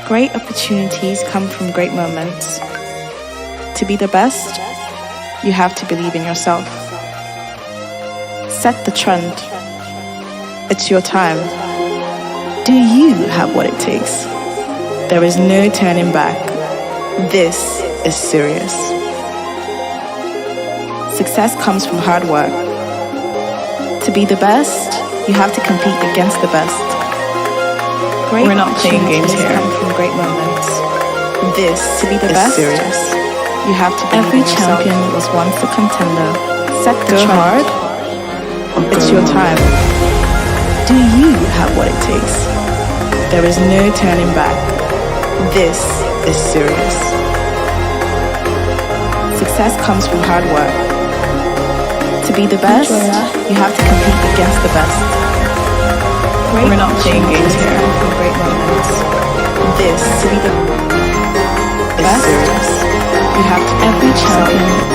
Great opportunities come from great moments. To be the best, you have to believe in yourself. Set the trend. It's your time. Do you have what it takes? There is no turning back. This is serious. Success comes from hard work. To be the best, you have to compete against the best. We're not playing games here. Come from great moments. This to be the best, serious. You have to believe in yourself. Every champion was once a contender. Set the trend. Hard. It's your time. Do you have what it takes? There is no turning back. This is serious. Success comes from hard work. To be the best, you have to compete against the best. We're not playing games here. From great moments. This to be the best, serious. You have to every champion.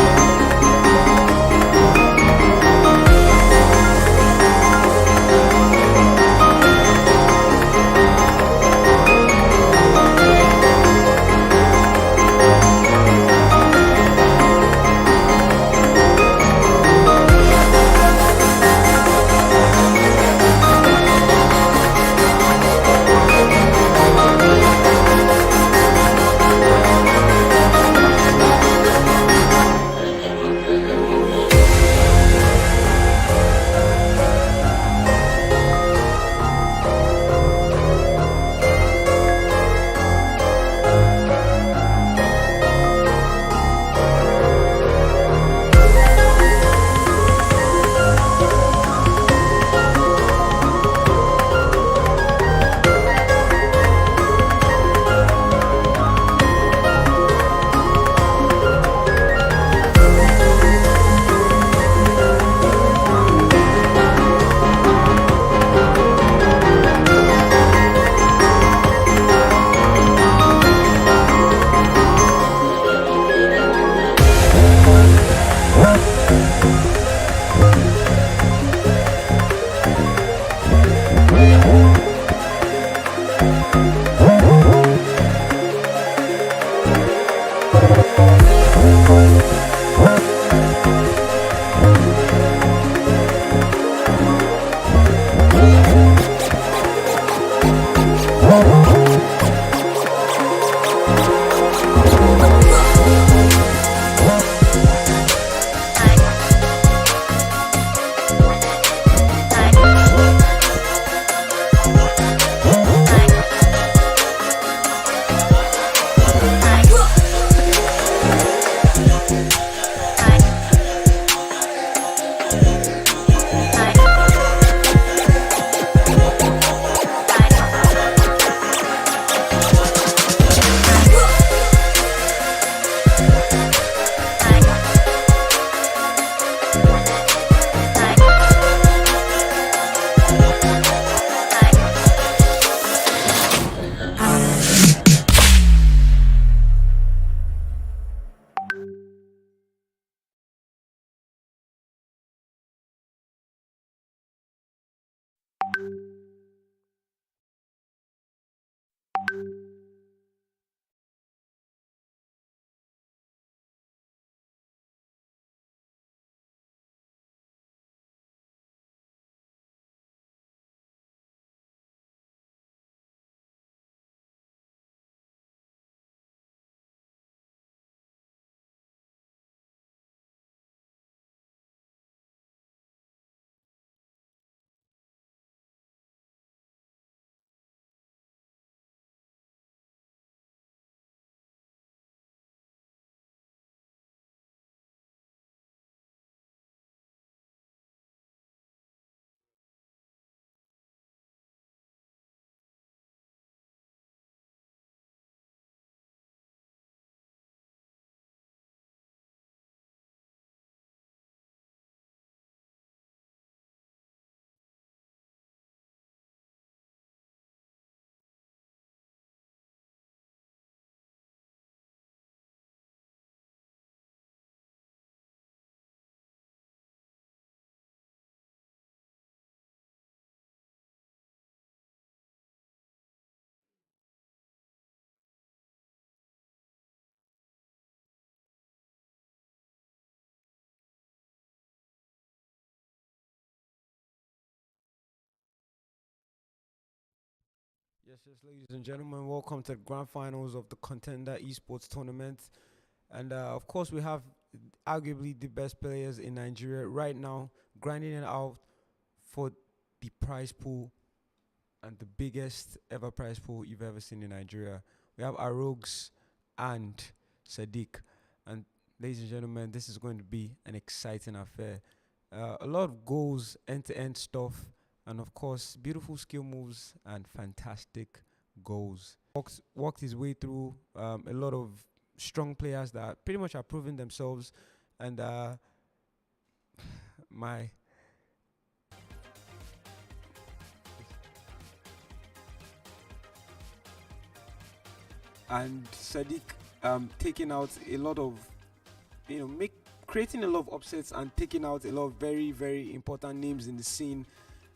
Yes, ladies and gentlemen, welcome to the grand finals of the Contender Esports tournament. And of course, we have arguably the best players in Nigeria right now, grinding it out for the prize pool and the biggest ever prize pool you've ever seen in Nigeria. We have Arogs and Sadiq. And ladies and gentlemen, this is going to be an exciting affair. A lot of goals, end-to-end stuff, and of course, beautiful skill moves and fantastic goals. Walked his way through a lot of strong players that pretty much are proving themselves, and my and Sadiq taking out a lot of, creating a lot of upsets and taking out a lot of very, very important names in the scene.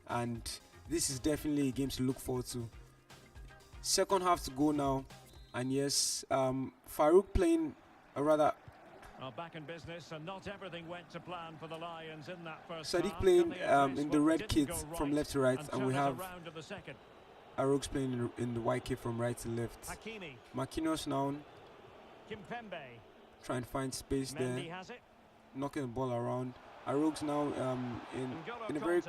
And this is definitely a game to look forward to. Second half to go now, and yes, Farouk playing a rather back in business, and not everything went to plan for the Lions in that first Sadiq half. playing in the red kit from left to right, and we have Arogs playing in the white kit from right to left. Makinos now trying to find space there, knocking the ball around. Arogs now in a very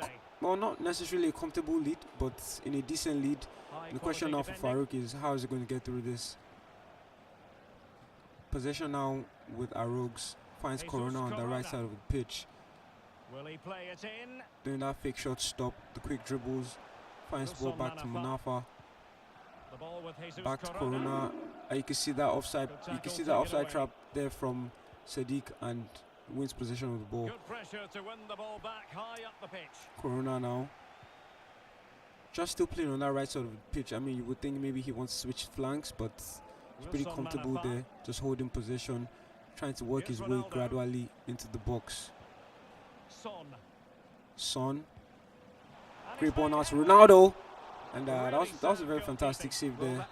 well, not necessarily a comfortable lead, but in a decent lead. The question now for Farouk is, how is he going to get through this? Possession now with Arogs, finds Corona on the right side of the pitch. Will he play it in? Doing that fake shot stop, the quick dribbles, finds the ball back to Munafa. Back to Corona. You can see that offside. You can see that offside trap there from Sadiq, and wins possession of the ball. Good pressure to win the ball back high up the pitch. Corona now. Just still playing on that right side of the pitch. I mean, you would think maybe he wants to switch flanks, but he's pretty comfortable there, just holding possession, trying to work his way gradually into the box. Son. Great ball now to Ronaldo. And that was a very fantastic save there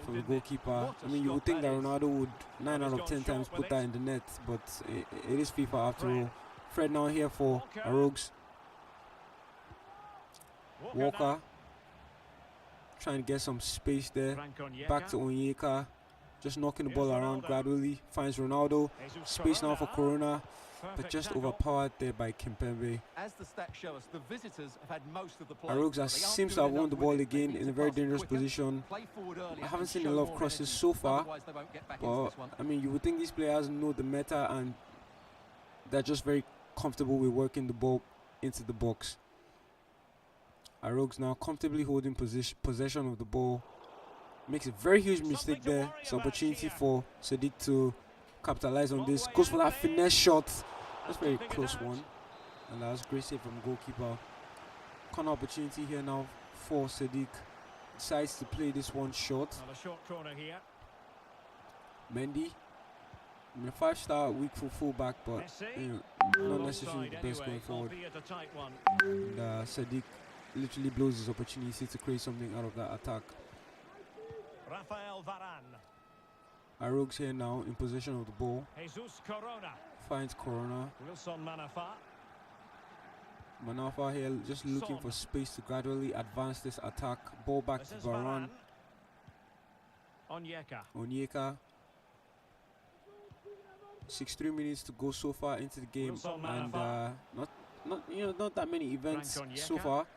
from the goalkeeper. I mean, you would think that Ronaldo would 9 out of 10 times put that in the net, but it is FIFA after all. Fred now here for Arogs. Walker trying to get some space there. Back to Onyeka, just knocking the ball around gradually. Finds Ronaldo. Space now for Corona, but just overpowered there by Kimpembe. As the stats show us, the visitors have had most of the play. Arogs seems to have won the ball again in a very dangerous position. I haven't seen a lot of crosses so far, but I mean, you would think these players know the meta and they're just very comfortable with working the ball into the box. Arogs now comfortably holding possession of the ball. Makes a very huge mistake there. It's an opportunity for Sadiq to capitalize on this. Goes for that finesse shot. That's a very close one. And that was great save from the goalkeeper. Corner opportunity here now for Sadiq. Decides to play this one short. Mendy. I mean, a 5-star weak for fullback, but not necessarily the best going forward. And Sadiq literally blows his opportunity to create something out of that attack. Arogs here now in possession of the ball. Finds Corona. Manafa here just looking for space to gradually advance this attack. Ball back to Varane. Onyeka. 63 minutes to go so far into the game, and not that many events so far.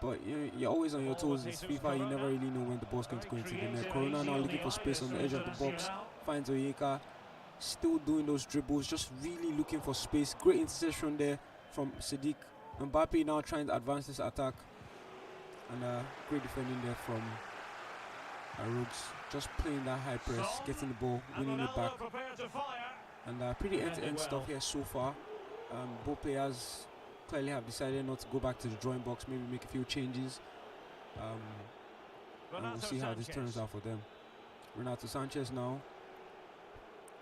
But you're always on your toes. It's FIFA, you never really know when the ball's going to go into the net. Corona now looking for space on the edge of the box. Finds Onyeka. Still doing those dribbles, just really looking for space. Great interception there from Sadiq. Mbappe now trying to advance this attack. And great defending there from Arogs. Just playing that high press, getting the ball, winning it back. And pretty end-to-end stuff here so far. Both players clearly have decided not to go back to the drawing box, maybe make a few changes. And we'll see how this turns out for them. Renato Sanchez now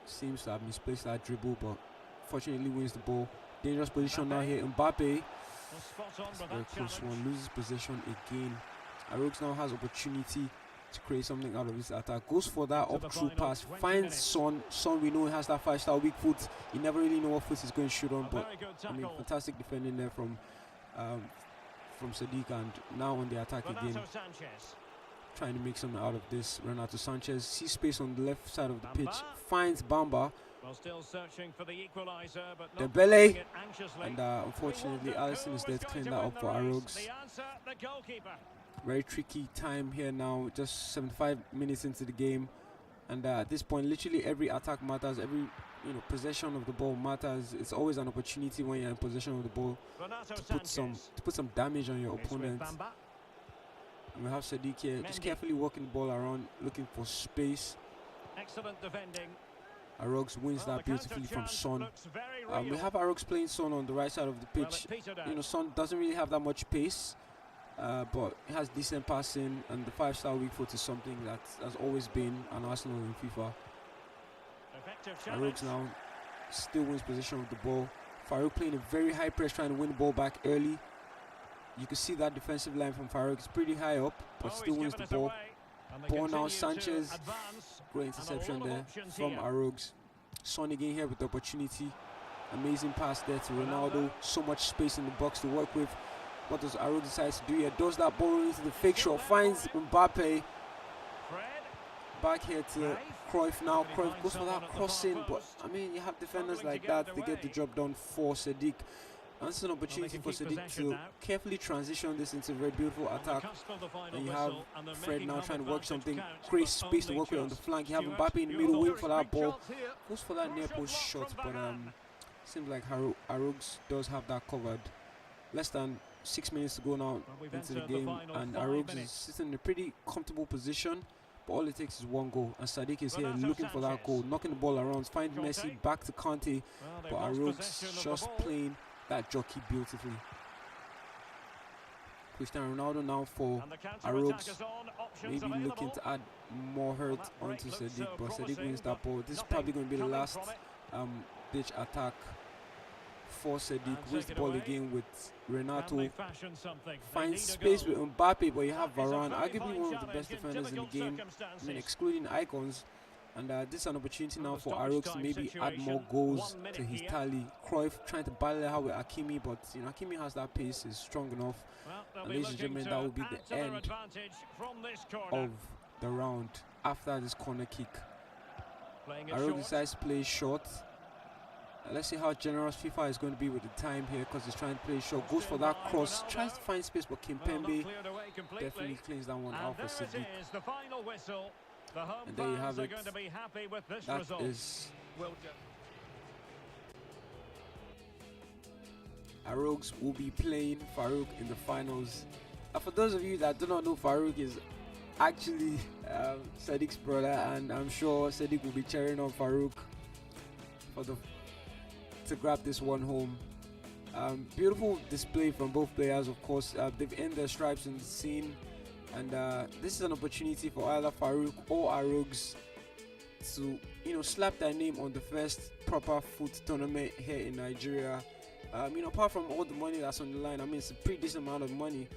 seems to have misplaced that dribble, but fortunately wins the ball. Dangerous position now here. Mbappe, that's a very close one, loses possession again. Arogs now has opportunity to create something out of this attack. Goes for that up-through pass, finds Son. Son, we know he has that 5-star weak foot. You never really know what foot he's going to shoot on, but I mean, fantastic defending there from Sadiq, and now on the attack again. trying to make something out of this. Renato Sanchez sees space on the left side of the pitch, finds Bamba. Well, still searching for the equalizer, but not Dembele, it anxiously. and unfortunately Alisson is there to clean that up for Arogs. The answer, the goalkeeper. Very tricky time here now, just 75 minutes into the game, and at this point literally every attack matters, every possession of the ball matters. It's always an opportunity when you're in possession of the ball to put some damage on your opponent. And we have Sadiq here, just carefully walking the ball around, looking for space. Excellent defending. Arogs wins that beautifully from Son. We have Arogs playing Son on the right side of the pitch. Son doesn't really have that much pace, but he has decent passing, and the 5-star weak foot is something that has always been an Arsenal in FIFA. Arogs now still wins possession of the ball. Farouk playing a very high press, trying to win the ball back early. You can see that defensive line from Farouk is pretty high up, but still wins the ball. Ball now, Sanchez, great interception there from Arogs. Son again here with the opportunity. Amazing pass there to Ronaldo. So much space in the box to work with. What does Arogs decide to do here? Does that ball into the fake shot, finds Mbappe. Back here to Cruyff now. Cruyff goes for that crossing, but I mean, you have defenders like that, they get the job done for Sadiq. And it's an opportunity for Sadiq to carefully transition this into a very beautiful attack. And you have Fred now trying to work something, great space to work with on the flank. You have Mbappe in the middle, waiting for that ball. Goes for that near post shot, but seems like Arogs does have that covered. Less than 6 minutes to go now into the game, and Arogs is sitting in a pretty comfortable position. But all it takes is one goal, and Sadiq is here looking for that goal, knocking the ball around, finds Messi back to Kante, but Arogs just playing that jockey beautifully. Cristiano Ronaldo now for Arogs, maybe looking to add more hurt onto Sadiq, but Sadiq wins that ball. This is probably going to be the last ditch attack for Sadiq. Wins the ball again with Renato, finds space with Mbappe, but you have Varane, arguably one of the best defenders in the game, I mean, excluding icons. And this is an opportunity now for Arogs to maybe add more goals to his tally. Cruyff trying to battle it out with Hakimi, but Hakimi has that pace, is strong enough. And ladies and gentlemen, that will be the end of the round after this corner kick. Arogs decides to play short. Let's see how generous FIFA is going to be with the time here, because he's trying to play short. Goes for that cross, tries to find space, but Kimpembe definitely cleans that one out for Sadiq. And there you have it. That is Arogs will be playing Farouk in the finals. For those of you that do not know, Farouk is actually Sadiq's brother, and I'm sure Sadiq will be cheering on Farouk to grab this one home. Beautiful display from both players, of course. They've earned their stripes in the scene, and this is an opportunity for either Farouk or Arogs to slap their name on the first proper foot tournament here in Nigeria. Apart from all the money that's on the line, I mean, it's a pretty decent amount of money,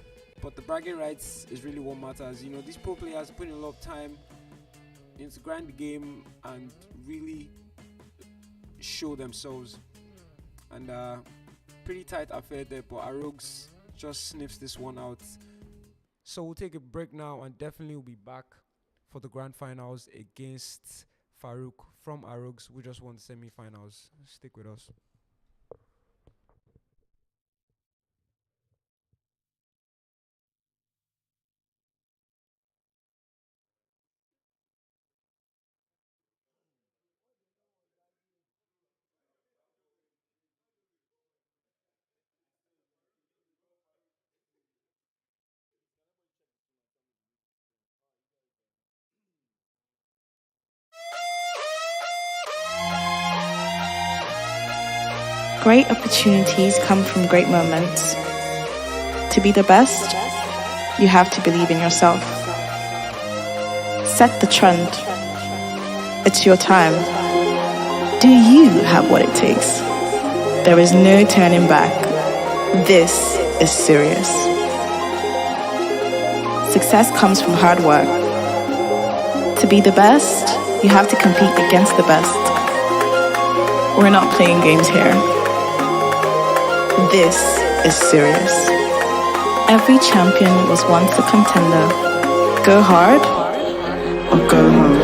but the bragging rights is really what matters. These pro players put in a lot of time to grind the game and really show themselves. And pretty tight affair there, but Arogs just sniffs this one out. So we'll take a break now, and definitely we'll be back for the grand finals against Farouk from Arogs, who just won the semi-finals. Stick with us. Great opportunities come from great moments. To be the best, you have to believe in yourself. Set the trend. It's your time. Do you have what it takes? There is no turning back. This is serious. Success comes from hard work. To be the best, you have to compete against the best. We're not playing games here. This is serious. Every champion was once a contender. Go hard or go home.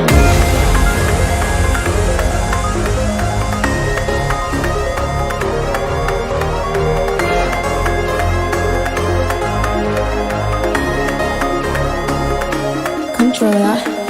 Controller.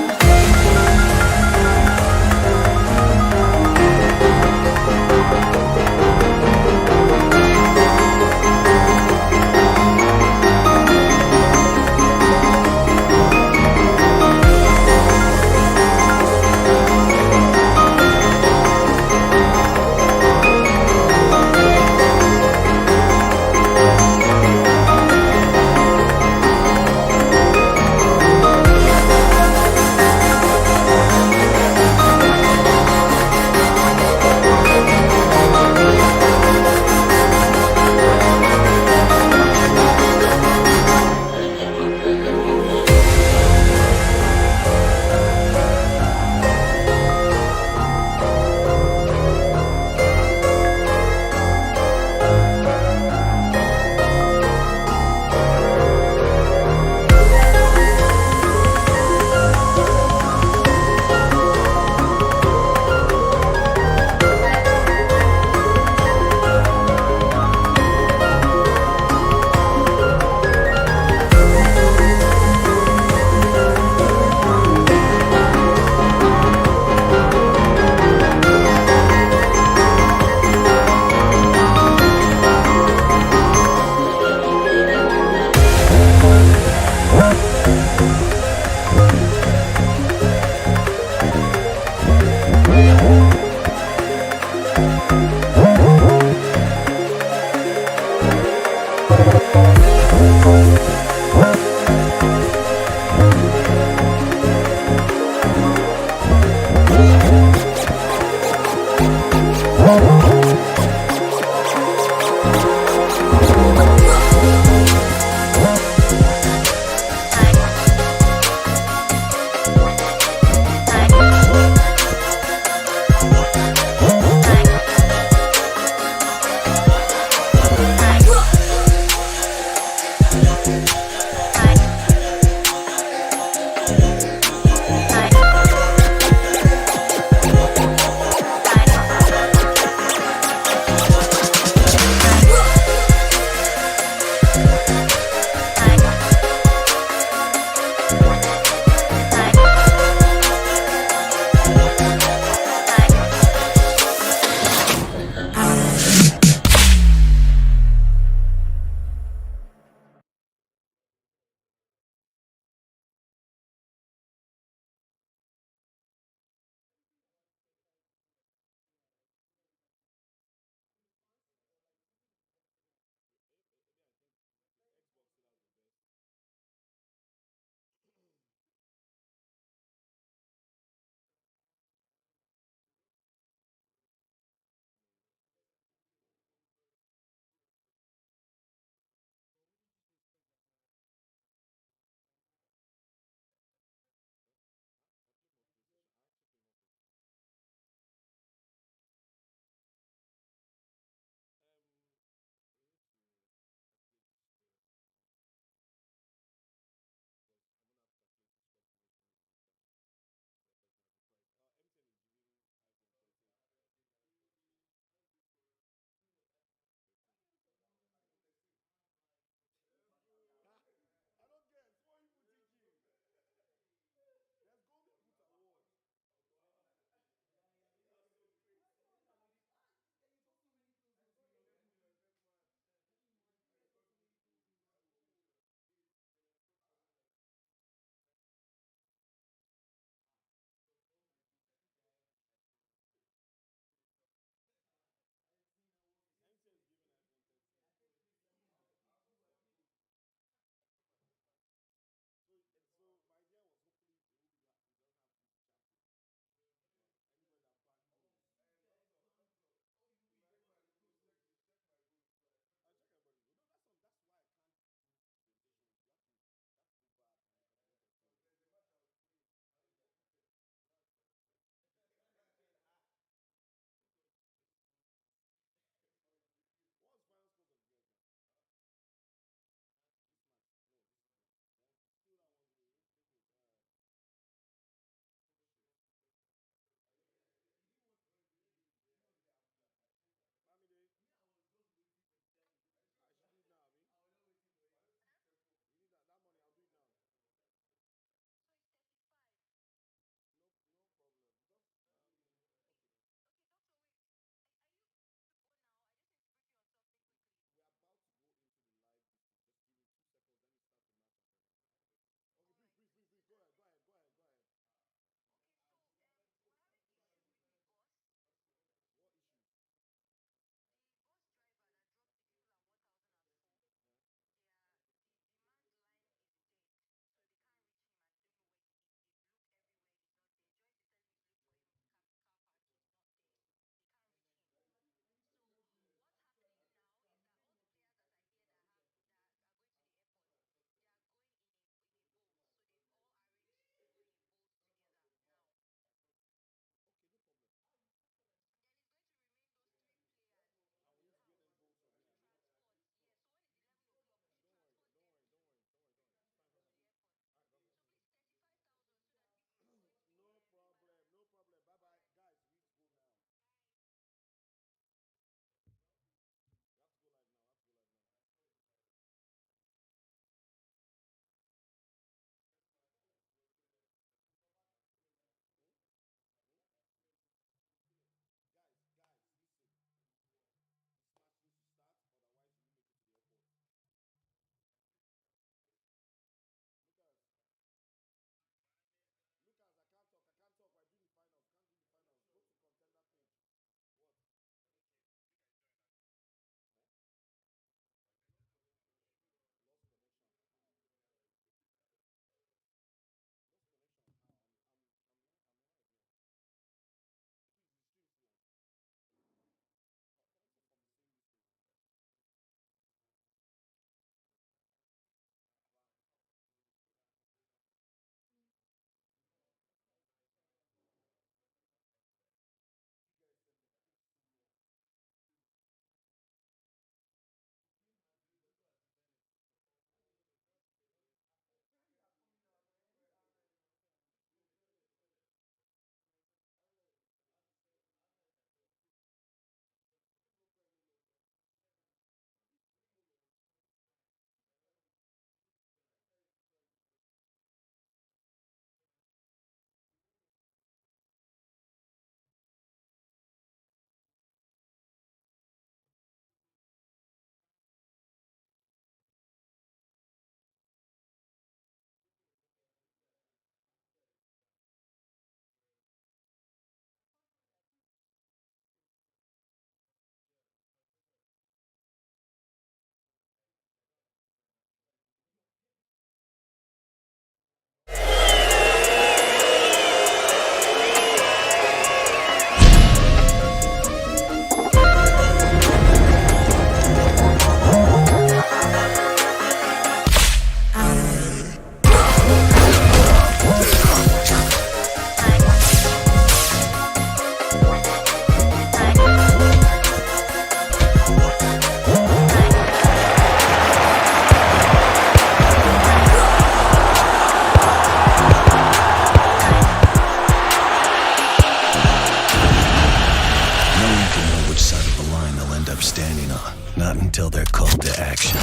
up standing on. Not until they're called to action.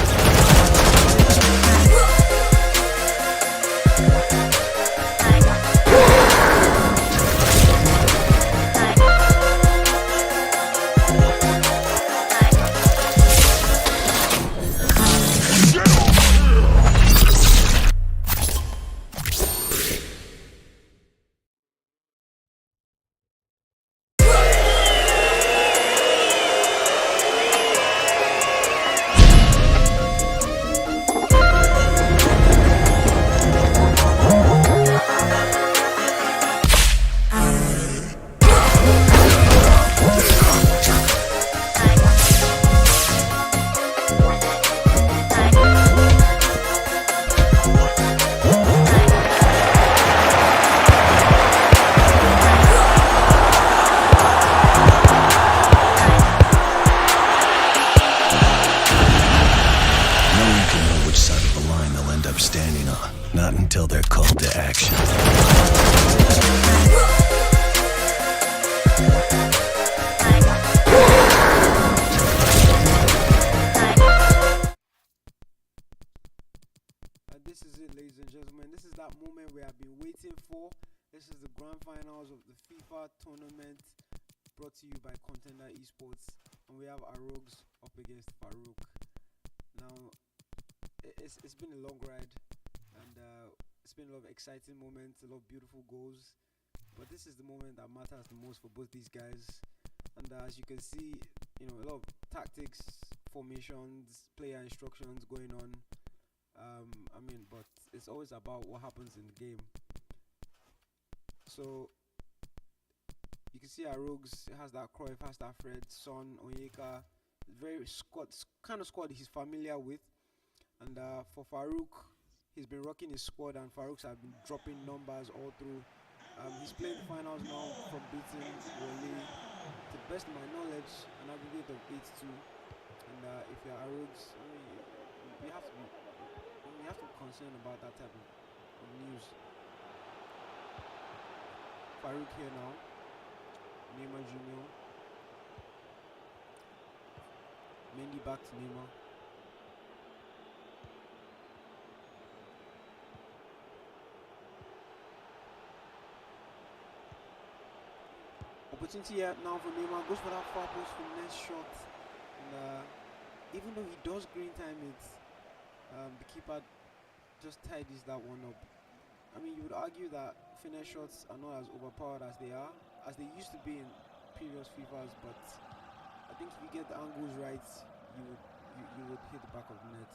Standing on, not until they're called to action. And this is it, ladies and gentlemen. This is that moment we have been waiting for. This is the grand finals of the FIFA tournament, brought to you by Kon10dr Esports, and we have Arogues up against Farouk. Now, it's been a long ride, and it's been a lot of exciting moments, a lot of beautiful goals, but this is the moment that matters the most for both these guys. And as you can see, a lot of tactics, formations, player instructions going on. But it's always about what happens in the game. So you can see Arogues has that Cruyff, has that Fred, Son, Onyeka, very kind of squad he's familiar with. And for Farouk, he's been rocking his squad, and Farouk's have been dropping numbers all through. He's playing the finals now from beating Wale, to the best of my knowledge, an aggregate of 8-2. And if you're Arogues, we have to be concerned about that type of news. Farouk here now, Neymar Jr. Mendy back to Neymar. Opportunity here now for Neymar, goes for that far post for the next shot, and even though he does green time it, the keeper just tidies that one up. You would argue that finesse shots are not as overpowered as they used to be in previous FIFAs, but I think if you get the angles right, you would hit the back of the net.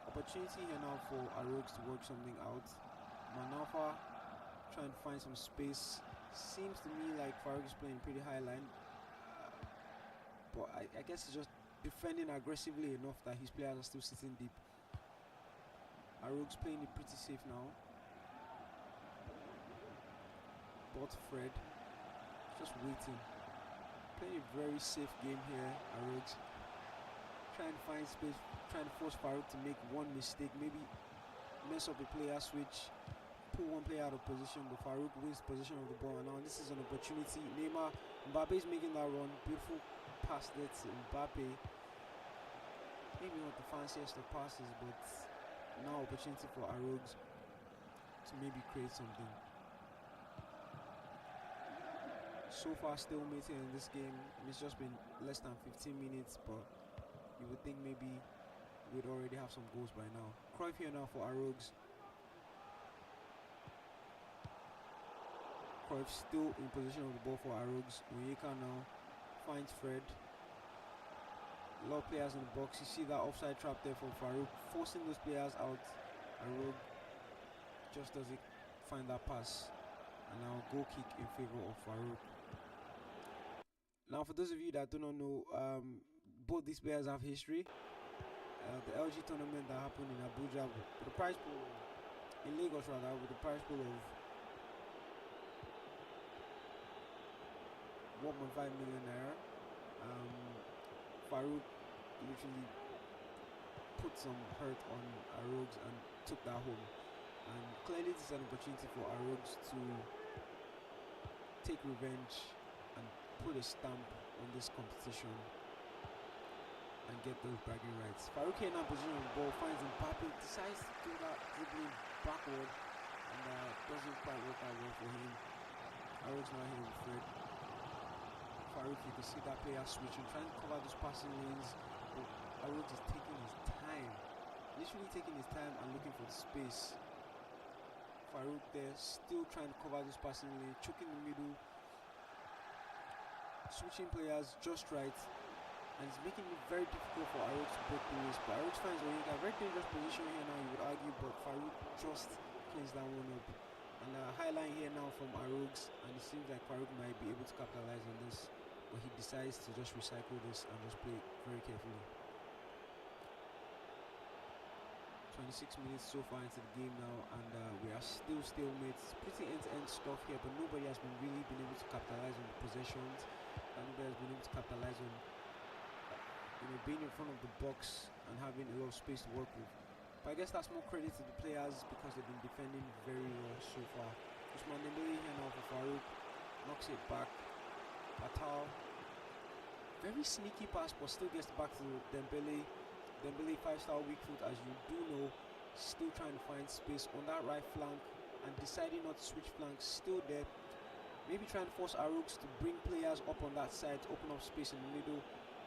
Opportunity here now for Arogues to work something out. Manafa trying to find some space. Seems to me like Farouk is playing pretty high line, but I guess he's just defending aggressively enough that his players are still sitting deep. Arogues playing it pretty safe now. Ball to Fred, just waiting. Playing a very safe game here, Arogues. Trying to find space, trying to force Farouk to make one mistake, maybe mess up a player switch, pull one player out of position, but Farouk wins possession of the ball. And now this is an opportunity. Mbappe is making that run. Beautiful pass there to Mbappe. Maybe not the fanciest of passes, but now opportunity for Arogues to maybe create something. So far stalemating in this game. It's just been less than 15 minutes, but you would think maybe we'd already have some goals by now. Cruyff here now for Arogues. Cruyff still in position of the ball for Arogues. Onyeka now finds Fred. A lot of players in the box. You see that offside trap there for Farouk, forcing those players out. Arogues just doesn't find that pass. And now goal kick in favor of Farouk. Now, for those of you that do not know, both these players have history. The LG tournament that happened in Abuja with the prize pool, in Lagos rather, with the prize pool of 1.5 million naira. Farouk literally put some hurt on Arogues and took that home. And clearly this is an opportunity for Arogues to take revenge and put a stamp on this competition. and get those bragging rights. Farouk here now position on the ball, finds Mbappe, decides to do that dribbling backward, and doesn't quite work out well for him. Farouk's now here with Fred. Farouk, you can see that player switching, trying to cover those passing lanes, but Farouk is taking his time, literally taking his time and looking for the space. Farouk there, still trying to cover those passing lanes, choking in the middle, switching players just right, and it's making it very difficult for Farouk to break the race. But Farouk finds a very dangerous position here now, you would argue, but Farouk just cleans that one up. And a high line here now from Farouk's, and it seems like Farouk might be able to capitalize on this, but he decides to just recycle this and just play very carefully. 26 minutes so far into the game now, and we are still stalemates. Pretty end-to-end stuff here, but nobody has really been able to capitalize on the possessions. Nobody has been able to capitalize on being in front of the box and having a lot of space to work with. But I guess that's more credit to the players because they've been defending very well so far. Ousmane Dembele here now for Farouk, knocks it back. Patal, very sneaky pass, but still gets back to Dembele. Dembele 5-star weak foot, as you do know, still trying to find space on that right flank and deciding not to switch flanks, still there. Maybe trying to force Farouk to bring players up on that side, to open up space in the middle.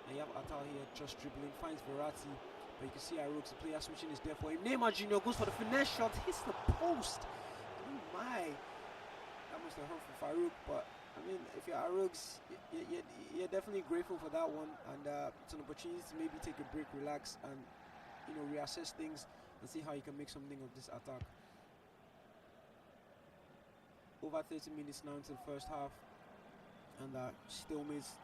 And you have Atal here just dribbling, finds Verratti, but you can see Farouk, the player switching is there for him. Neymar Jr. goes for the finesse shot, hits the post. Oh my, that must have hurt for Farouk, but I mean, if you're Farouk, you're definitely grateful for that one, and it's an opportunity to maybe take a break, relax, and reassess things and see how you can make something of this attack. Over 30 minutes now into the first half, and stalemates.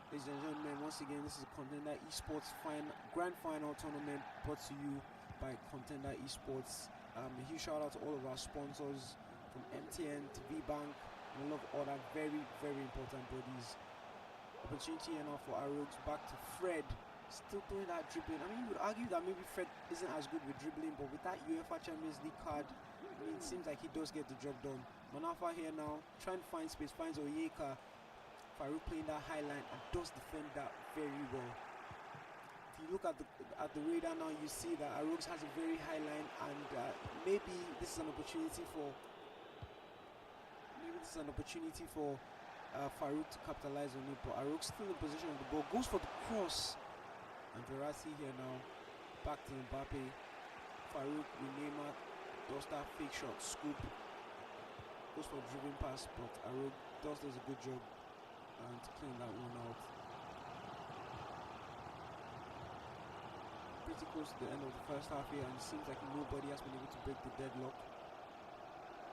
Ladies and gentlemen, once again, this is a Kon10dr Esports Grand Final tournament brought to you by Kon10dr Esports. A huge shout out to all of our sponsors, from MTN to VBank, and a lot of other very, very important bodies. Opportunity here now for Farouk, back to Fred, still doing that dribbling. I mean, you would argue that maybe Fred isn't as good with dribbling, but with that UEFA Champions League card, I mean, it seems like he does get the job done. Manafa here now, trying to find space, finds Onyeka. Farouk playing that high line and does defend that very well. If you look at the radar now, you see that Farouk has a very high line, and maybe this is an opportunity for Farouk to capitalize on it. But Farouk still in position of the ball, goes for the cross, and Verratti here now, back to Mbappe. Farouk with Neymar does that fake shot, scoop, goes for a dribbling pass, but Farouk does a good job and to clean that one out. Pretty close to the end of the first half here, and it seems like nobody has been able to break the deadlock.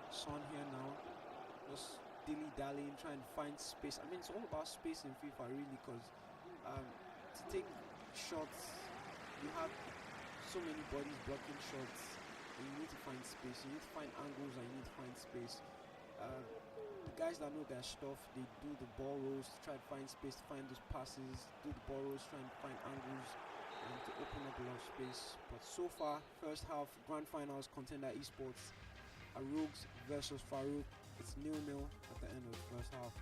Son here now, just dilly-dallying, trying to find space. I mean, it's all about space in FIFA really, because to take shots, you have so many bodies blocking shots, and you need to find space, you need to find angles, and you need to find space. The guys that know their stuff, they do the ball rolls to try to find space, to find those passes, do the ball rolls, trying to find angles and to open up a lot of space. But so far, first half, Grand Finals, Kon10dr Esports, Farouk versus Farouk. It's 0-0 at the end of the first half.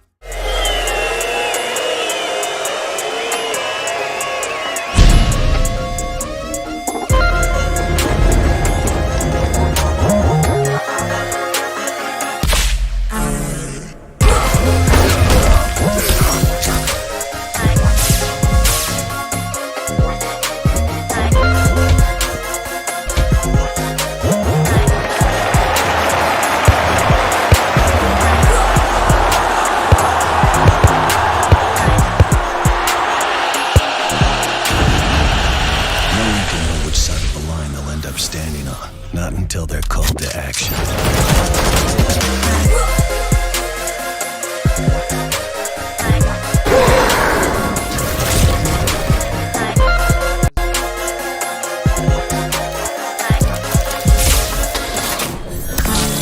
Standing on, not until they're called to action.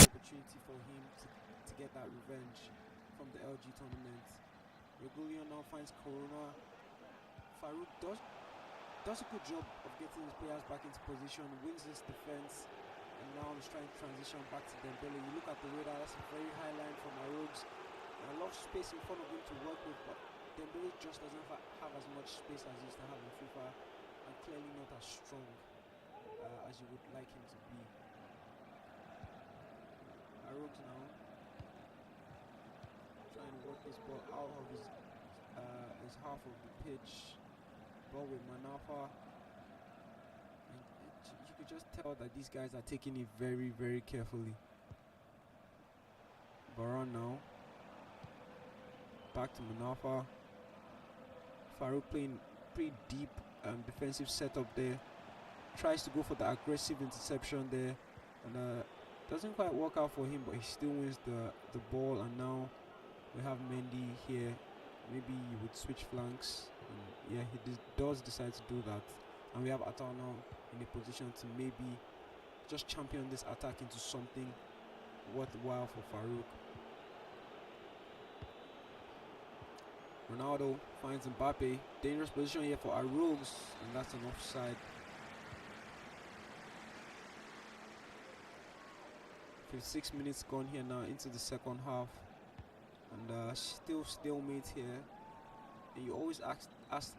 Opportunity for him to get that revenge from the LG tournament. Regulion now finds Corona. Farouk does a good job of getting his players back into position, wins this defense, and now he's trying to transition back to Dembele. You look at the radar, that's a very high line from Farouk. A lot of space in front of him to work with, but Dembele just doesn't have as much space as he used to have in FIFA. and clearly not as strong as you would like him to be. Arogues now trying to work this ball out of his half of the pitch. Ball with Manafa, and you could just tell that these guys are taking it very, very carefully. Baran now back to Manafa. Farouk playing pretty deep defensive setup there. Tries to go for the aggressive interception there, and doesn't quite work out for him, but he still wins the ball. And now we have Mendy here. Maybe you would switch flanks. And yeah, he does decide to do that. And we have Atal now in a position to maybe just champion this attack into something worthwhile for Farouk. Ronaldo finds Mbappe. Dangerous position here for Arogues, and that's an offside. 56 minutes gone here now into the second half, and still stalemate here. And you always ask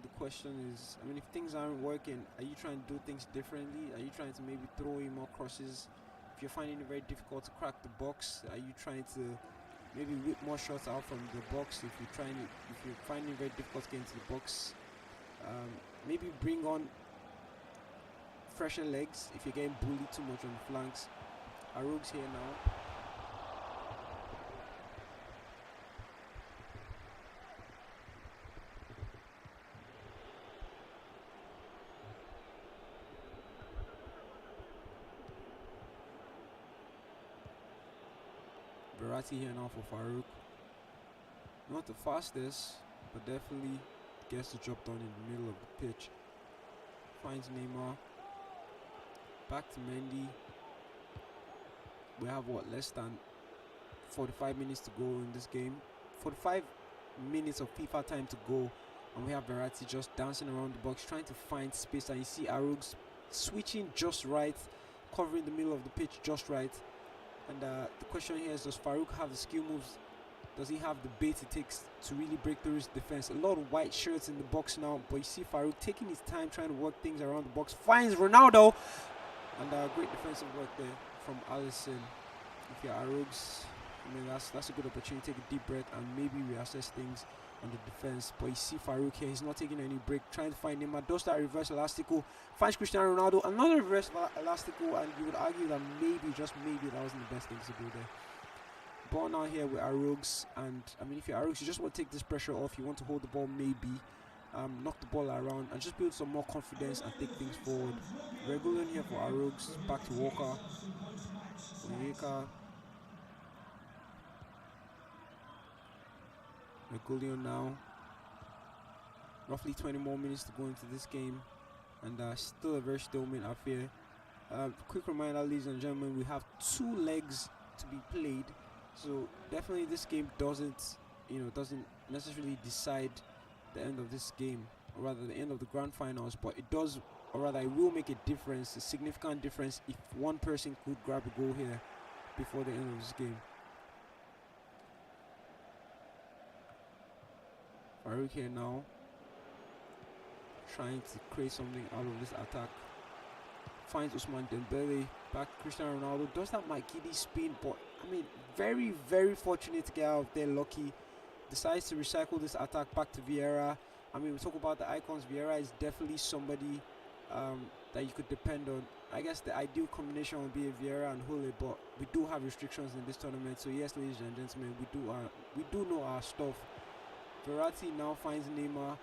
the question is, I mean, if things aren't working, are you trying to do things differently? Are you trying to maybe throw in more crosses? If you're finding it very difficult to crack the box, are you trying to maybe whip more shots out from the box? If you're finding it very difficult to get into the box, maybe bring on fresher legs if you're getting bullied too much on the flanks. Arogues here now. Verratti here now for Farouk. Not the fastest, but definitely gets the job done in the middle of the pitch. Finds Neymar. Back to Mendy. We have less than 45 minutes to go in this game. 45 minutes of FIFA time to go, and we have Verratti just dancing around the box, trying to find space. And you see Arogues switching just right, covering the middle of the pitch just right. And the question here is, does Farouk have the skill moves? Does he have the bait it takes to really break through his defense? A lot of white shirts in the box now, but you see Farouk taking his time, trying to work things around the box. Finds Ronaldo, and great defensive work there from Alisson. If you're Arogues, I mean, that's a good opportunity. Take a deep breath and maybe reassess things on the defense. But you see Farouk here, he's not taking any break, trying to find Neymar. Does that reverse elastico, finds Cristiano Ronaldo, another reverse elastico, and you would argue that maybe, just maybe, that wasn't the best thing to do there. Ball now here with Arogues, and I mean, if you're Arogues, you just want to take this pressure off. You want to hold the ball, maybe knock the ball around and just build some more confidence and take things forward. Regular here for Arogues. Back to Walker. Onyeka. Regulion now. Roughly 20 more minutes to go into this game, and still a very stalemate affair. Quick reminder, ladies and gentlemen, we have 2 legs to be played, so definitely this game doesn't necessarily decide the end of this game, or rather the end of the grand finals, but it does, or rather it will make a difference, a significant difference, if one person could grab a goal here before the end of this game. Farouk here now, trying to create something out of this attack. Finds Ousmane Dembele. Back Cristiano Ronaldo. Does that Maikidi spin, but I mean, very, very fortunate to get out of there, lucky. Decides to recycle this attack back to Vieira. I mean, we talk about the icons. Vieira is definitely somebody that you could depend on. I guess the ideal combination would be a Vieira and Hule, but we do have restrictions in this tournament. So yes, ladies and gentlemen, we do know our stuff. Verratti now finds Neymar.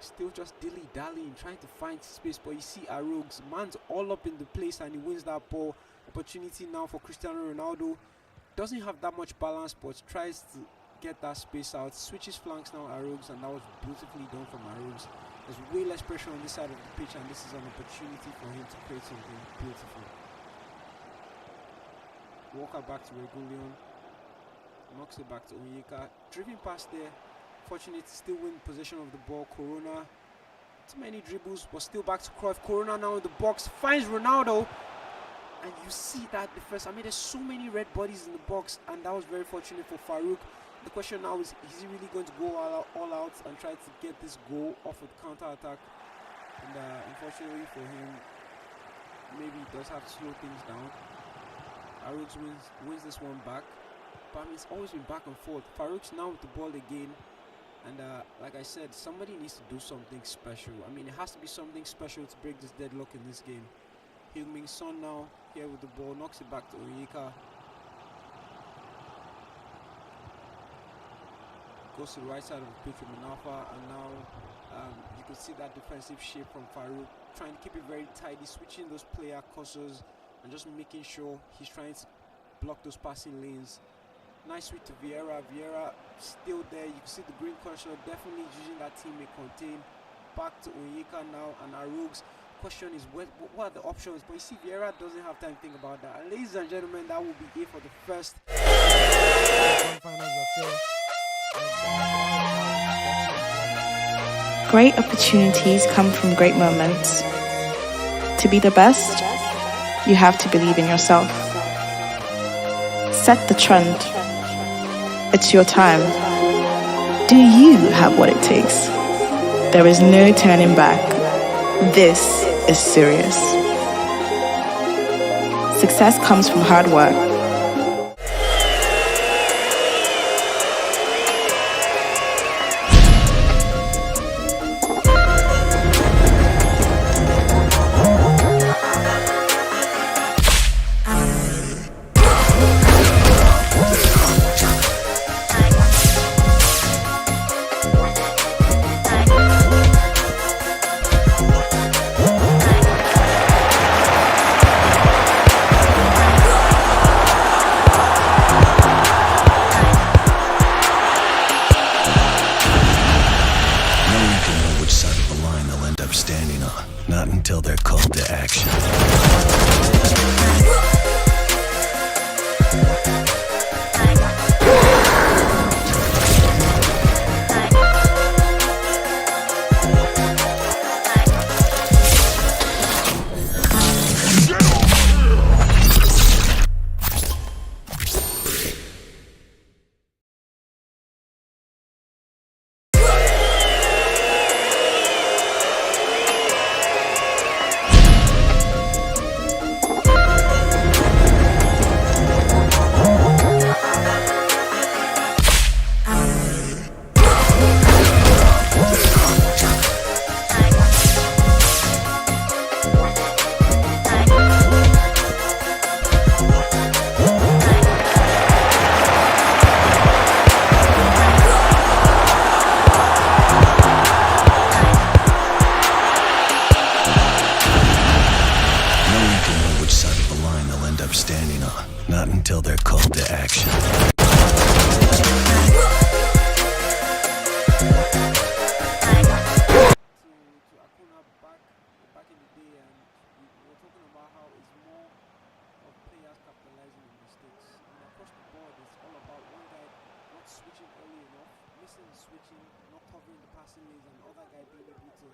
Still just dilly-dallying, trying to find space, but you see Arogues, man's all up in the place, and he wins that ball. Opportunity now for Cristiano Ronaldo. Doesn't have that much balance, but tries to get that space out. Switches flanks now, Arogues, and that was beautifully done from Arogues. There's way less pressure on this side of the pitch, and this is an opportunity for him to create something beautiful. Walker back to Regulion. Knocks it back to Onyeka. Driven past there. Fortunate to still win possession of the ball. Corona. Too many dribbles, but still back to Cruyff. Corona now in the box. Finds Ronaldo. And you see that defense. I mean, there's so many red bodies in the box, and that was very fortunate for Farouk. The question now is he really going to go all out and try to get this goal off of the counter attack? and unfortunately for him, maybe he does have to slow things down. Farouk wins this one back, but I mean, it's always been back and forth. Farouk's now with the ball again, and like I said, somebody needs to do something special. I mean, it has to be something special to break this deadlock in this game. Heung-min Son now here with the ball, knocks it back to Onyeka. Goes to the right side of the pitch with Manafa, and now you can see that defensive shape from Farouk, trying to keep it very tidy, switching those player cursors and just making sure he's trying to block those passing lanes. Nice sweep to Vieira. Vieira still there. You can see the green cursor, definitely using that teammate Contain. Back to Onyeka now, and Arogues. Question is, what are the options? But you see, Vieira doesn't have time to think about that. And ladies and gentlemen, that will be it for the first. Great opportunities come from great moments. To be the best, you have to believe in yourself. Set the trend. It's your time. Do you have what it takes? There is no turning back. This is serious. Success comes from hard work. Standing on, not until they're called to action. Standing on, not until they're called to action. Back in the day, and we were talking about how it's more of players capitalizing on mistakes. And across the board, it's all about one guy not switching early enough, missing the switching, not covering the passing lanes, and other guy being able to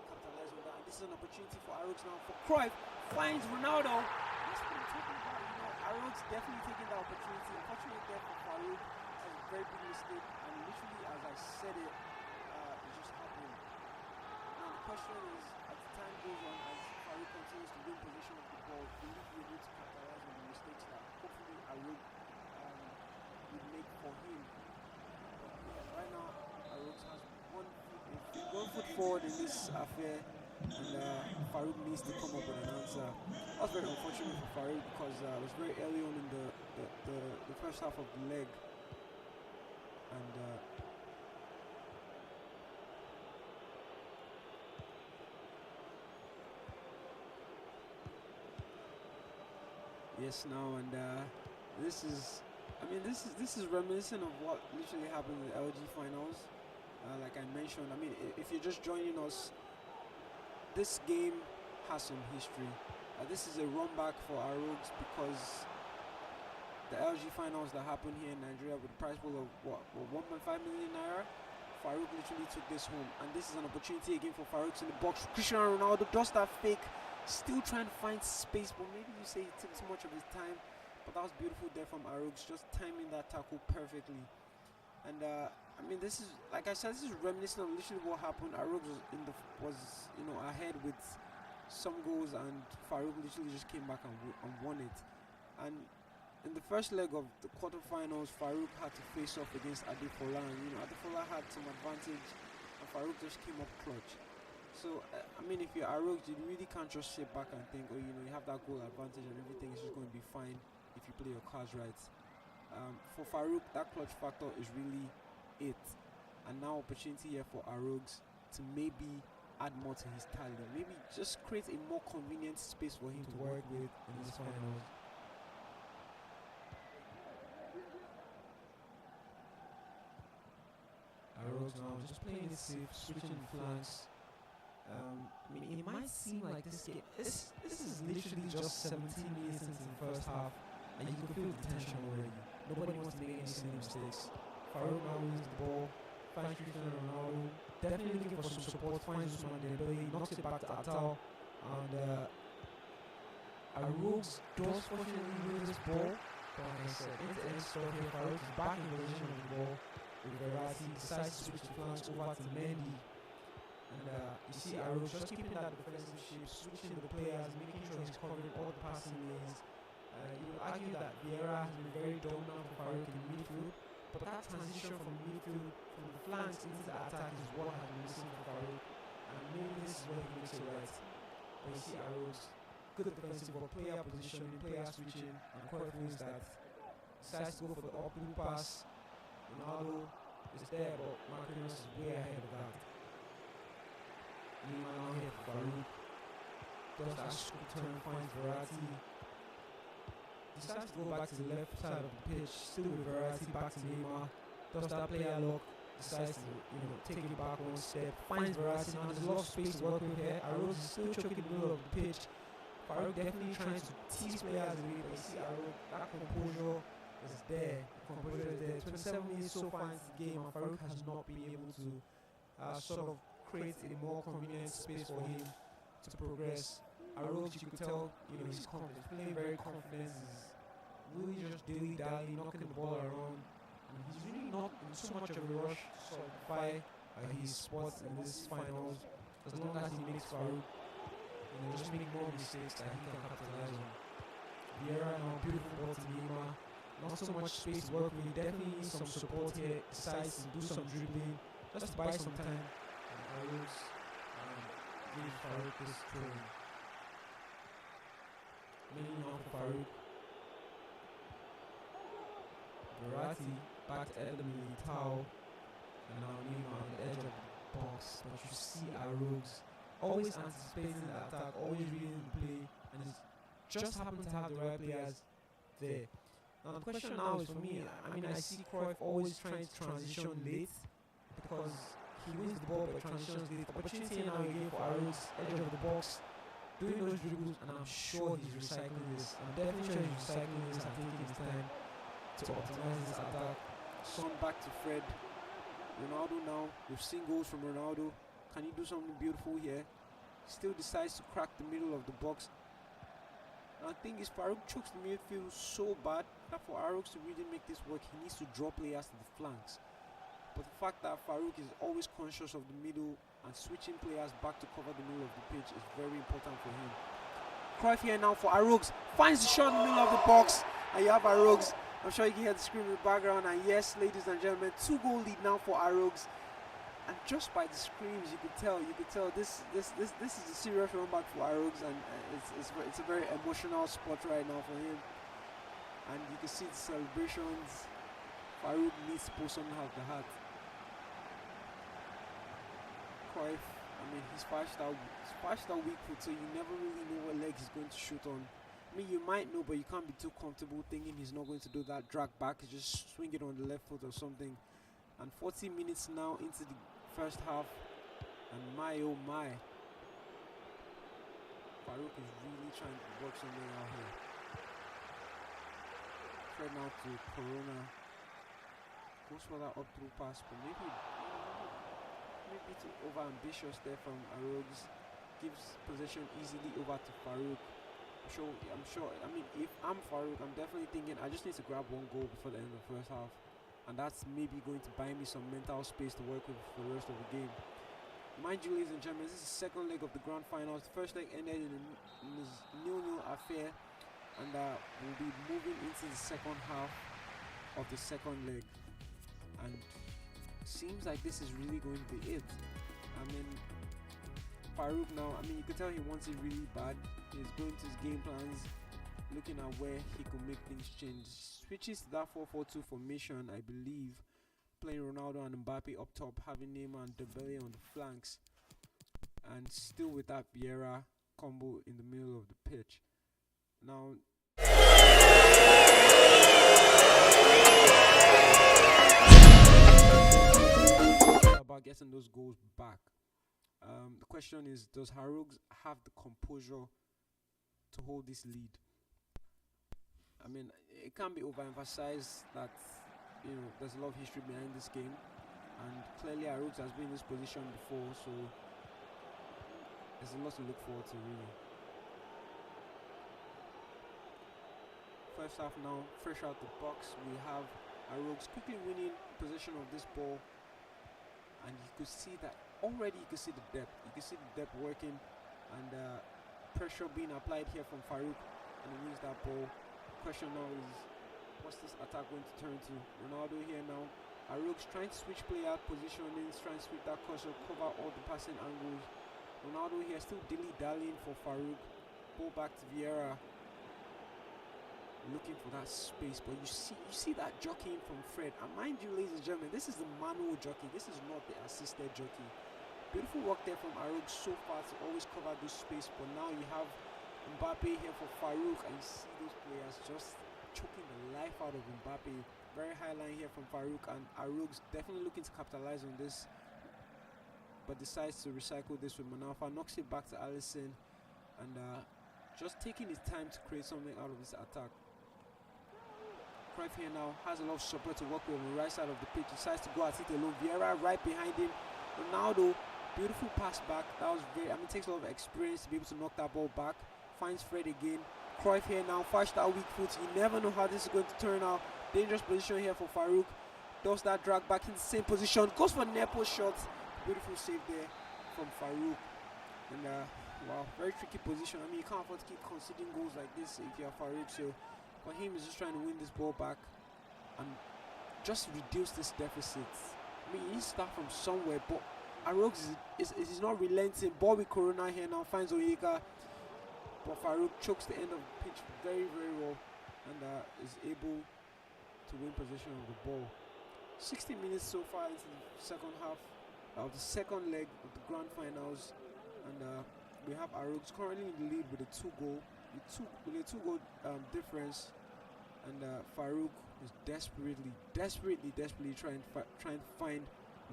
capitalize on that. And this is an opportunity for Arogues now. For Cruyff finds Ronaldo. That's what I'm talking about. You know, Arogues definitely taking that opportunity. Unfortunately, there for Farouk, that's a very big mistake. And literally, as I said it, it just happened. Now the question is, as time goes on, as Farouk continues to win possession of the ball, will he be able to capitalize on the mistakes that hopefully Arouk will make for him? But yeah, right now, Arouk has one foot forward in this affair, and Farouk needs to come up with an answer. That's very unfortunate for Farouk because it was very early on in the first half of the leg, and yes, now, and this is reminiscent of what literally happened in the LG finals. Like I mentioned, I mean, if you're just joining us, this game has some history. This is a run back for Arogues because the LG finals that happened here in Nigeria with a prize pool of what 1.5 million naira. Farouk literally took this home, and this is an opportunity again for Farouk in the box. Cristiano Ronaldo does that fake, still trying to find space, but maybe you say he took too much of his time. But that was beautiful there from Arogues, just timing that tackle perfectly. And I mean, this is, like I said, this is reminiscent of literally what happened. Arogs was ahead with some goals, and Farouk literally just came back and won it. And in the first leg of the quarterfinals, Farouk had to face off against Adefola, and Adefola had some advantage, and Farouk just came up clutch. So I mean, if you're Arogs, you really can't just sit back and think, oh, you have that goal advantage and everything is just going to be fine if you play your cards right. For Farouk, that clutch factor is really it, and now opportunity here for Arogs to maybe add more to his tally, maybe just create a more convenient space for him to work with in this finals. Arogs now just playing it safe, switching flanks. I mean, it might seem like this game, this is literally just 17 minutes into the first half, and you can feel the tension already. Nobody wants to make any silly mistakes. Farouk now wins the ball, finds Cristiano Ronaldo, definitely looking for some support, finds Ousmane Dembele, knocks it back to Atal, and Arogs does fortunately win this ball, but like I said, end-to-end stuff here. Farouk is back in position of the ball with Verratti, decides to switch the flanks over to Mendy, and you see Arogs just keeping that defensive shape, switching the players, making sure he's covering all the passing lanes. You would argue that Vieira has been very dominant for Farouk in midfield, but that transition from midfield, from the flanks into the attack is what has been missing for Farouk, and maybe this is where he makes it right. But you see Arogs, good defensive ball, player positioning, player switching, and Cruyff wins that. Decides to go for the up-blue pass. Ronaldo is there, but Marquinhos is way ahead of that. Neymar now here for Farouk. Does that scoop turn, finds Verratti. Decides to go back to the left side of the pitch, still with Verratti, back to Neymar. Does that player lock, decides to take it back one step, finds Verratti. Now there's a lot of space to work with here. Arogs is still choking in the middle of the pitch. Farouk definitely trying to tease players away, but you see Arogs, that composure is there. The composure is there. 27 minutes so far into the game, and Farouk has not been able to sort of create a more convenient space for him to progress. Arogs, you could tell, he's confident, playing very confident. He's really just dilly-dally, knocking the ball around. And he's really not in too much of a rush to solidify his spot in this finals. As long as he makes Farouk, just make more mistakes that he can capitalize on. Vieira now, beautiful ball to Neymar. Not so much space to work with. He definitely needs some support here. Decides to do some dribbling, just to buy some time. And Arogs gives Farouk this throw. Mainly now for Farouk. Verratti back to Eden Militao, and now Neymar on the edge of the box. But you see Arogs always anticipating the attack, always reading the play, and it's just happened to have the right players there. Now the question now is for me, I mean, I see Cruyff always trying to transition late because he wins the ball but transitions late. Opportunity now again for Arogs, edge of the box, doing those dribbles, and I'm sure he's recycling this. I'm definitely sure he's recycling this and taking his time to optimize this attack. Son back to Fred. Ronaldo now. We've seen goals from Ronaldo. Can he do something beautiful here? Still decides to crack the middle of the box. And I think Farouk chokes the midfield so bad that for Arogs to really make this work, he needs to draw players to the flanks. But the fact that Farouk is always conscious of the middle and switching players back to cover the middle of the pitch is very important for him. Cruyff here now for Arogs. Finds the shot in the middle of the box. And you have Arogs. I'm sure you can hear the scream in the background. And yes, ladies and gentlemen, 2-goal lead now for Arogs. And just by the screams, you could tell this is a serious run back for Arogs, and it's a very emotional spot right now for him. And you can see the celebrations. Farouk needs to pull something out of the hat. Cruyff, I mean, he's five-star weak foot, so you never really know what leg he's going to shoot on. I mean, you might know, but you can't be too comfortable thinking he's not going to do that drag back. Just swing it on the left foot or something. And 40 minutes now into the first half, and my oh my, Farouk is really trying to work something out here. Fred now to Corona, goes for that up through pass, but maybe too over ambitious there from Arogs. Gives possession easily over to Farouk. I'm sure. I mean, if I'm Farouk, I'm definitely thinking I just need to grab one goal before the end of the first half. and that's maybe going to buy me some mental space to work with for the rest of the game. Mind you, ladies and gentlemen, this is the second leg of the grand finals. The first leg ended in a 0-0 affair, and we'll be moving into the second half of the second leg, and seems like this is really going to be it. I mean, Farouk now, I mean, you can tell he wants it really bad. He's going to his game plans, looking at where he could make things change. Switches to that 4-4-2 formation, I believe, playing Ronaldo and Mbappe up top, having Neymar and Dembele on the flanks, and still with that Vieira combo in the middle of the pitch. Now, about getting those goals back. The question is, does Harouks have the composure to hold this lead? I mean, it can't be overemphasized that, you know, there's a lot of history behind this game, and clearly Harouks has been in this position before, so there's a lot to look forward to, really. First half now, fresh out the box, we have Harouks quickly winning possession of this ball, and you could see that already. You could see the depth. You could see the depth working, and pressure being applied here from Farouk, and he wins that ball. Question now is, what's this attack going to turn to? Ronaldo here now. Farouk's trying to switch play out positionings, trying to switch that cursor, cover all the passing angles. Ronaldo here still dilly-dallying for Farouk. Ball back to Vieira, looking for that space, but you see that jockeying from Fred. And mind you, ladies and gentlemen, this is the manual jockey. This is not the assisted jockey. Beautiful work there from Farouk so far to always cover this space. But now you have Mbappe here for Farouk, and you see those players just choking the life out of Mbappe. Very high line here from Farouk, and Farouk's definitely looking to capitalize on this, but decides to recycle this with Manafa. Knocks it back to Alisson, and just taking his time to create something out of this attack. Cruyff here now has a lot of support to work with on the right side of the pitch. Decides to go at it alone. Vieira right behind him. Ronaldo, beautiful pass back. That was very, I mean, it takes a lot of experience to be able to knock that ball back. Finds Fred again. Cruyff here now, that weak foot. You never know how this is going to turn out. Dangerous position here for Farouk. Does that drag back in the same position. Goes for Nepo shot. Beautiful save there from Farouk. And wow, very tricky position. I mean, you can't afford to keep conceding goals like this if you're Farouk. So for him, is just trying to win this ball back and just reduce this deficit. I mean, he needs to start from somewhere, but Farouk is not relenting. Ball with Corona here now, finds Onyeka, but Farouk chokes the end of the pitch very, very well, and is able to win possession of the ball. 60 minutes so far into the second half of the second leg of the grand finals, and we have Farouk currently in the lead with a two-goal difference, and Farouk is desperately trying to find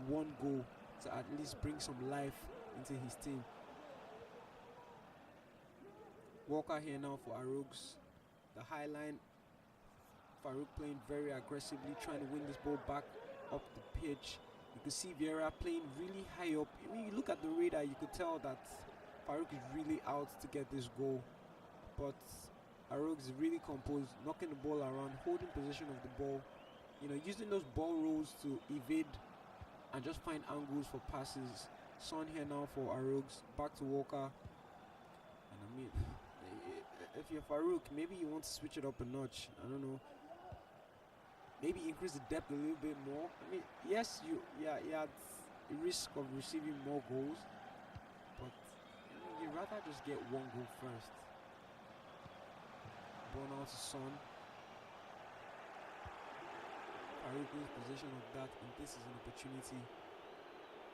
one goal to at least bring some life into his team. Walker here now for Farouk's, the high line. Farouk playing very aggressively, trying to win this ball back up the pitch. You can see Vieira playing really high up. I mean, you look at the radar, you could tell that Farouk is really out to get this goal. But Farouk is really composed, knocking the ball around, holding possession of the ball, you know, using those ball rolls to evade and just find angles for passes. Son here now for Farouk, back to Walker. And I mean, if you're Farouk, maybe you want to switch it up a notch. I don't know. Maybe increase the depth a little bit more. I mean, yes, you had the risk of receiving more goals, but I mean, you'd rather just get one goal first. Ball now to Son. Farouk wins possession of that, and this is an opportunity.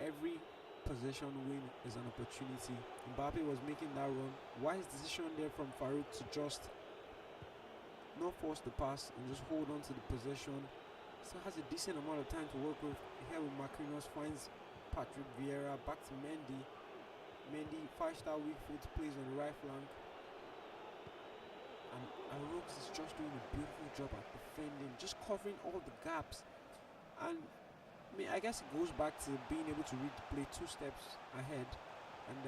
Every possession win is an opportunity. Mbappe was making that run. Wise decision there from Farouk to just not force the pass and just hold on to the possession. Still has a decent amount of time to work with. Here with Marquinhos, finds Patrick Vieira, back to Mendy. Mendy, 5-star weak foot, plays on the right flank. And Farouk is just doing a beautiful job at defending, just covering all the gaps. And I mean, I guess it goes back to being able to read the play 2 steps ahead, and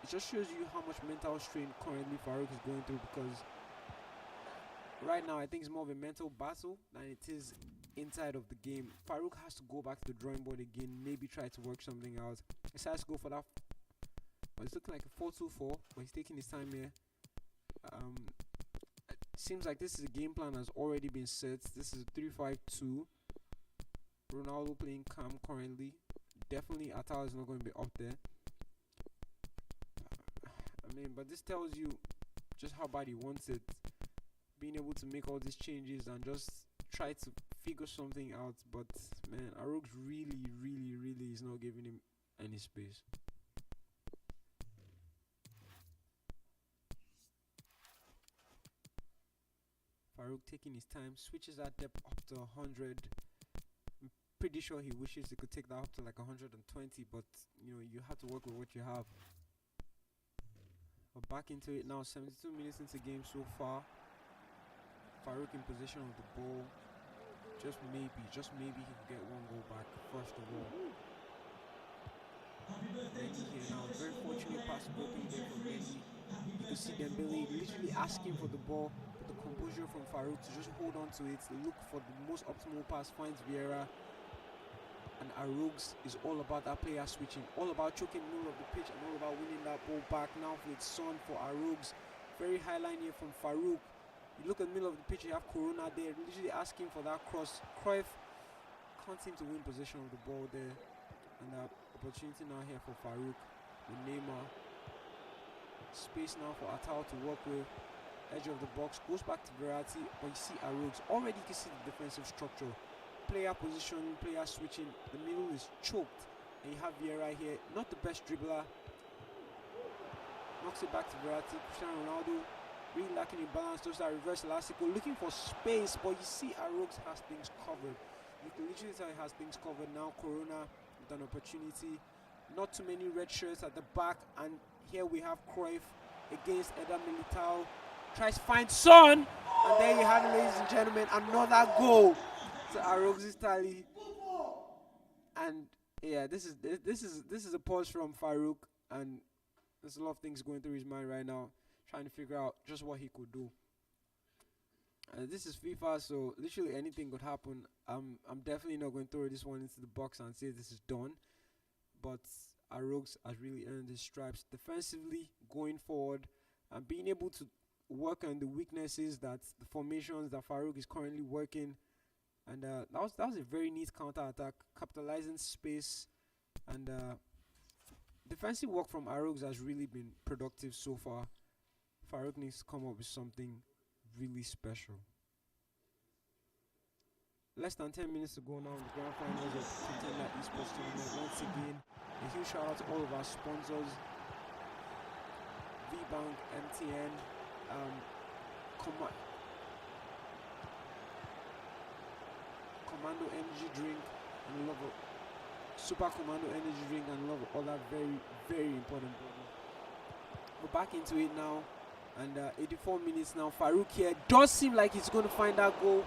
it just shows you how much mental strain currently Farouk is going through, because right now I think it's more of a mental battle than it is inside of the game. Farouk has to go back to the drawing board again, maybe try to work something out. Decides to go for that. Well, it's looking like a 4-2-4, but he's taking his time here. It seems like this is a game plan has already been set. This is a 3-5-2. Ronaldo playing calm currently. Definitely Atal is not going to be up there. I mean, but this tells you just how bad he wants it. Being able to make all these changes and just try to figure something out. But man, Arouk's really is not giving him any space. Farouk taking his time, switches that depth up to 100. I'm pretty sure he wishes he could take that up to like 120, but you know, you have to work with what you have. We're back into it now, 72 minutes into the game so far. Farouk in possession of the ball. Just maybe he could get one goal back, first of all. Mendy here now, very fortunate pass broken there from Mendy. You can see Dembele literally asking for the ball, but the composure from Farouk to just hold on to it, look for the most optimal pass, finds Vieira. And Arouk's is all about that player switching, all about choking the middle of the pitch and all about winning that ball back. Now with Son for Arouk's. Very high line here from Farouk. You look at the middle of the pitch, you have Corona there, literally asking for that cross. Cruyff can't seem to win possession of the ball there. And opportunity now here for Farouk with Neymar. Space now for Atal to work with. Edge of the box, goes back to Verratti, but you see Arouk's. Already you can see the defensive structure. Player positioning, player switching. The middle is choked. And you have Vieira here, not the best dribbler. Knocks it back to Verratti. Cristiano Ronaldo really lacking in balance, does that reverse elastical, looking for space, but you see Arouk's has things covered. You can literally tell he has things covered now. Corona with an opportunity. Not too many red shirts at the back, and here we have Cruyff against Eder Militao. Tries to find Son, and there you have it, ladies and gentlemen, another goal to Arouk's tally. And yeah, this is a pause from Farouk, and there's a lot of things going through his mind right now, trying to figure out just what he could do. This is FIFA, so literally anything could happen. I'm definitely not going to throw this one into the box and say this is done, but Arouk's has really earned his stripes defensively, going forward, and being able to work on the weaknesses, that the formations that Farouk is currently working. And that was a very neat counter attack, capitalizing space, and defensive work from Arouk's has really been productive so far. Farouk needs to come up with something really special. Less than 10 minutes to go now in the grand finals of Kon10dr Esports tournament. Once again, a huge shout out to all of our sponsors: VBank, MTN, Commando Energy Drink, and love it. Super Commando Energy Drink, and love all that very important products. We're back into it now, and 84 minutes now. Farouk here does seem like he's going to find that goal,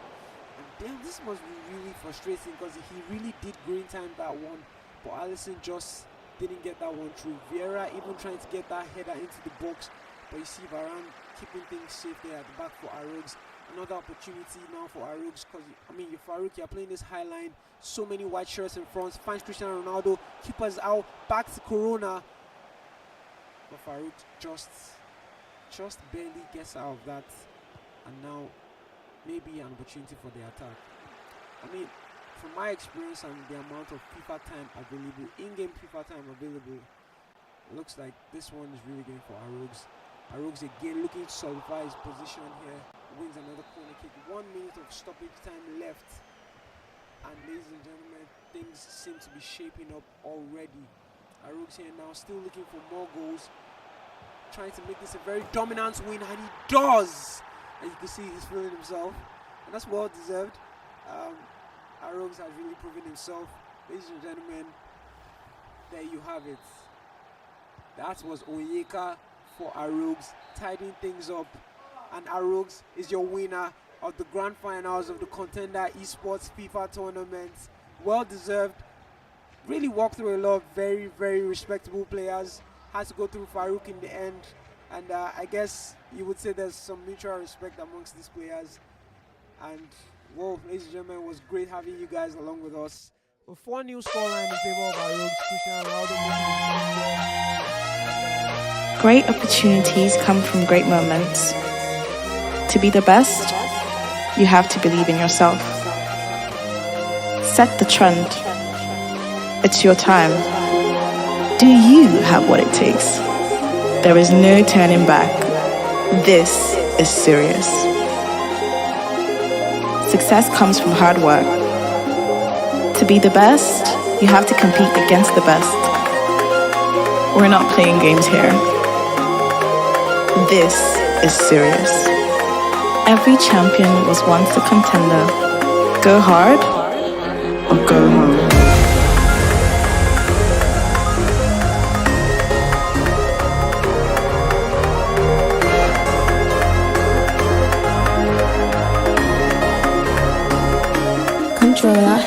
and damn, this must be really frustrating because he really did green time that one, but Alisson just didn't get that one through. Vieira even trying to get that header into the box, but you see Varane keeping things safe there at the back for Arouk's. Another opportunity now for Arouk's, because I mean, Farouk, you're playing this high line, so many white shirts in front, finds Cristiano Ronaldo, keepers out, back to Corona, but Farouk just barely gets out of that, and now maybe an opportunity for the attack. I mean, from my experience and the amount of FIFA time available, in-game FIFA time available, it looks like this one is really going for Arouk's. Arouk's again looking to solidify his position here. Wins another corner kick. 1 minute of stoppage time left, and ladies and gentlemen, things seem to be shaping up already. Arouk's here now, still looking for more goals, trying to make this a very dominant win, and he does. As you can see, he's feeling himself, and that's well deserved. Arouk's has really proven himself. Ladies and gentlemen, there you have it. That was Onyeka for Arouk's, tidying things up. And Arouk's is your winner of the grand finals of the Kon10dr Esports FIFA tournament. Well deserved. Really walked through a lot of very respectable players. Had to go through Farouk in the end. And I guess you would say there's some mutual respect amongst these players. And Well, ladies and gentlemen, it was great having you guys along with us. With 4 new scoreline in favor of our rogues, Cristiano Ronaldo. Great opportunities come from great moments. To be the best, you have to believe in yourself. Set the trend. It's your time. Do you have what it takes? There is no turning back. This is serious. Success comes from hard work. To be the best, you have to compete against the best. We're not playing games here. This is serious. Every champion was once a contender. Go hard or go home. Controller.